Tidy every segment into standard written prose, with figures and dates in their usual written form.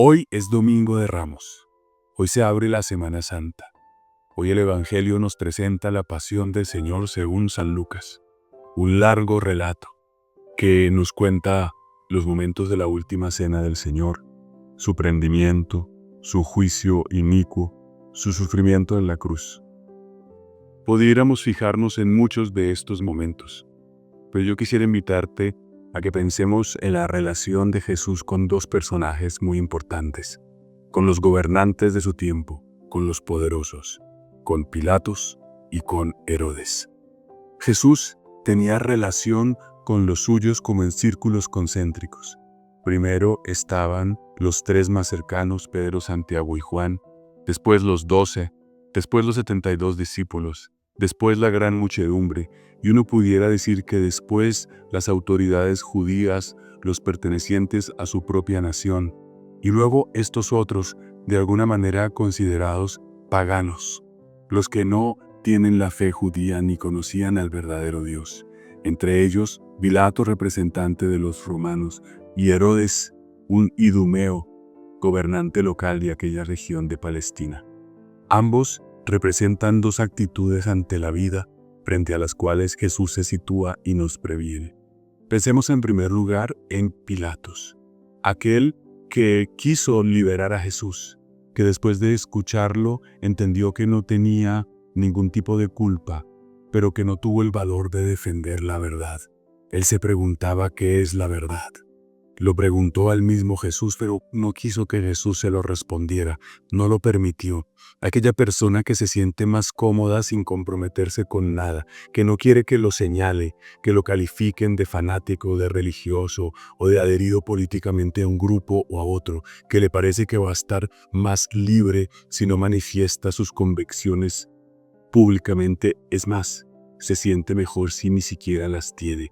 Hoy es Domingo de Ramos. Hoy se abre la Semana Santa. Hoy el Evangelio nos presenta la pasión del Señor según San Lucas. Un largo relato que nos cuenta los momentos de la última cena del Señor, su prendimiento, su juicio inicuo, su sufrimiento en la cruz. Pudiéramos fijarnos en muchos de estos momentos, pero yo quisiera invitarte a que pensemos en la relación de Jesús con dos personajes muy importantes, con los gobernantes de su tiempo, con los poderosos, con Pilatos y con Herodes. Jesús tenía relación con los suyos como en círculos concéntricos. Primero estaban los tres más cercanos, Pedro, Santiago y Juan, después los 12, después los 72 discípulos, después la gran muchedumbre, y uno pudiera decir que después las autoridades judías, los pertenecientes a su propia nación, y luego estos otros, de alguna manera considerados paganos, los que no tienen la fe judía ni conocían al verdadero Dios. Entre ellos, Pilato, representante de los romanos, y Herodes, un idumeo, gobernante local de aquella región de Palestina. Ambos representan dos actitudes ante la vida, frente a las cuales Jesús se sitúa y nos previene. Pensemos en primer lugar en Pilatos, aquel que quiso liberar a Jesús, que después de escucharlo entendió que no tenía ningún tipo de culpa, pero que no tuvo el valor de defender la verdad. Él se preguntaba qué es la verdad. Lo preguntó al mismo Jesús, pero no quiso que Jesús se lo respondiera, no lo permitió. Aquella persona que se siente más cómoda sin comprometerse con nada, que no quiere que lo señale, que lo califiquen de fanático, de religioso o de adherido políticamente a un grupo o a otro, que le parece que va a estar más libre si no manifiesta sus convicciones públicamente, es más, se siente mejor si ni siquiera las tiene.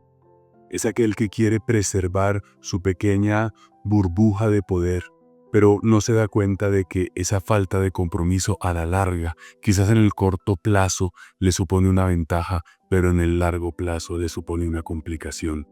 Es aquel que quiere preservar su pequeña burbuja de poder, pero no se da cuenta de que esa falta de compromiso a la larga, quizás en el corto plazo, le supone una ventaja, pero en el largo plazo le supone una complicación.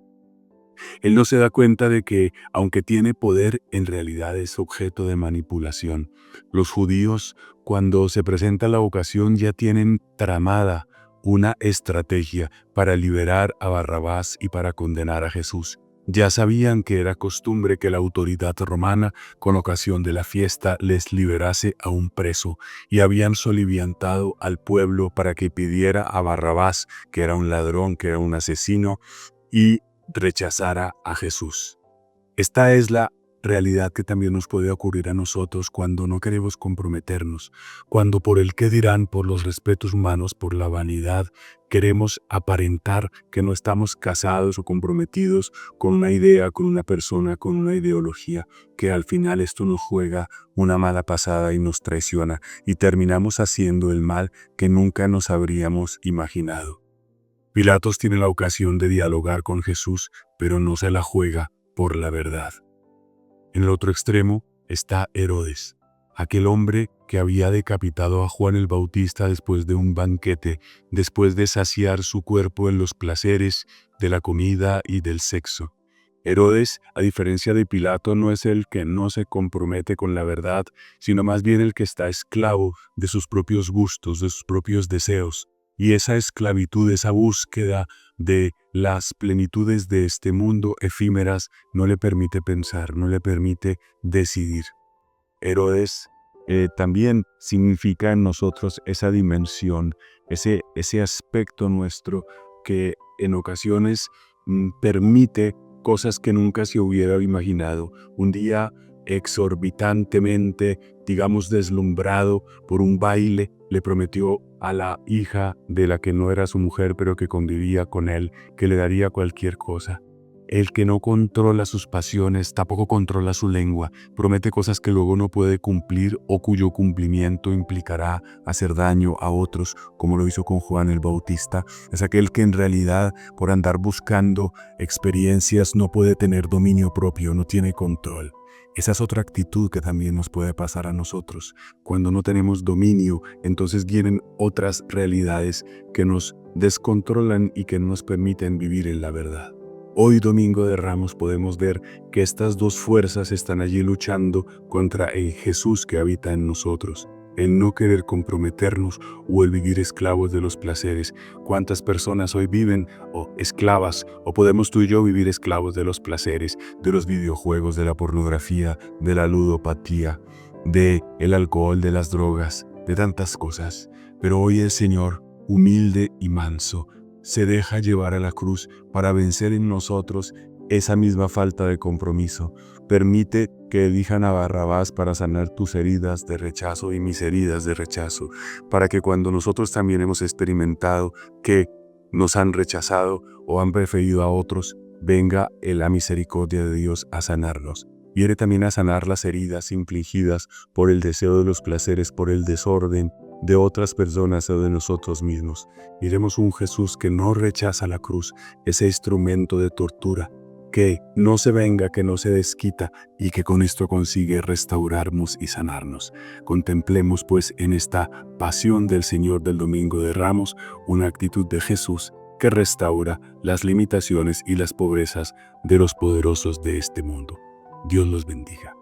Él no se da cuenta de que, aunque tiene poder, en realidad es objeto de manipulación. Los judíos, cuando se presenta la ocasión, ya tienen tramada una estrategia para liberar a Barrabás y para condenar a Jesús. Ya sabían que era costumbre que la autoridad romana, con ocasión de la fiesta, les liberase a un preso, y habían soliviantado al pueblo para que pidiera a Barrabás, que era un ladrón, que era un asesino, y rechazara a Jesús. Esta es la realidad que también nos puede ocurrir a nosotros cuando no queremos comprometernos, cuando por el qué dirán, por los respetos humanos, por la vanidad, queremos aparentar que no estamos casados o comprometidos con una idea, con una persona, con una ideología, que al final esto nos juega una mala pasada y nos traiciona, y terminamos haciendo el mal que nunca nos habríamos imaginado. Pilatos tiene la ocasión de dialogar con Jesús, pero no se la juega por la verdad. En el otro extremo está Herodes, aquel hombre que había decapitado a Juan el Bautista después de un banquete, después de saciar su cuerpo en los placeres de la comida y del sexo. Herodes, a diferencia de Pilato, no es el que no se compromete con la verdad, sino más bien el que está esclavo de sus propios gustos, de sus propios deseos. Y esa esclavitud, esa búsqueda de las plenitudes de este mundo efímeras no le permite pensar, no le permite decidir. Herodes también significa en nosotros esa dimensión, ese aspecto nuestro que en ocasiones permite cosas que nunca se hubiera imaginado. Un día exorbitantemente, digamos, deslumbrado por un baile, le prometió a la hija de la que no era su mujer, pero que convivía con él, que le daría cualquier cosa. El que no controla sus pasiones, tampoco controla su lengua, promete cosas que luego no puede cumplir o cuyo cumplimiento implicará hacer daño a otros, como lo hizo con Juan el Bautista. Es aquel que en realidad, por andar buscando experiencias, no puede tener dominio propio, no tiene control. Esa es otra actitud que también nos puede pasar a nosotros. Cuando no tenemos dominio, entonces vienen otras realidades que nos descontrolan y que no nos permiten vivir en la verdad. Hoy Domingo de Ramos podemos ver que estas dos fuerzas están allí luchando contra el Jesús que habita en nosotros, el no querer comprometernos o el vivir esclavos de los placeres. ¿Cuántas personas hoy viven esclavas, o podemos tú y yo vivir esclavos de los placeres, de los videojuegos, de la pornografía, de la ludopatía, de el alcohol, de las drogas, de tantas cosas? Pero hoy el Señor, humilde y manso, se deja llevar a la cruz para vencer en nosotros esa misma falta de compromiso. Permite que elijan a Barrabás para sanar tus heridas de rechazo y mis heridas de rechazo, para que cuando nosotros también hemos experimentado que nos han rechazado o han preferido a otros, venga la misericordia de Dios a sanarnos. Viene también a sanar las heridas infligidas por el deseo de los placeres, por el desorden de otras personas o de nosotros mismos. Miremos un Jesús que no rechaza la cruz, ese instrumento de tortura, que no se venga, que no se desquita y que con esto consigue restaurarnos y sanarnos. Contemplemos pues en esta pasión del Señor del Domingo de Ramos una actitud de Jesús que restaura las limitaciones y las pobrezas de los poderosos de este mundo. Dios los bendiga.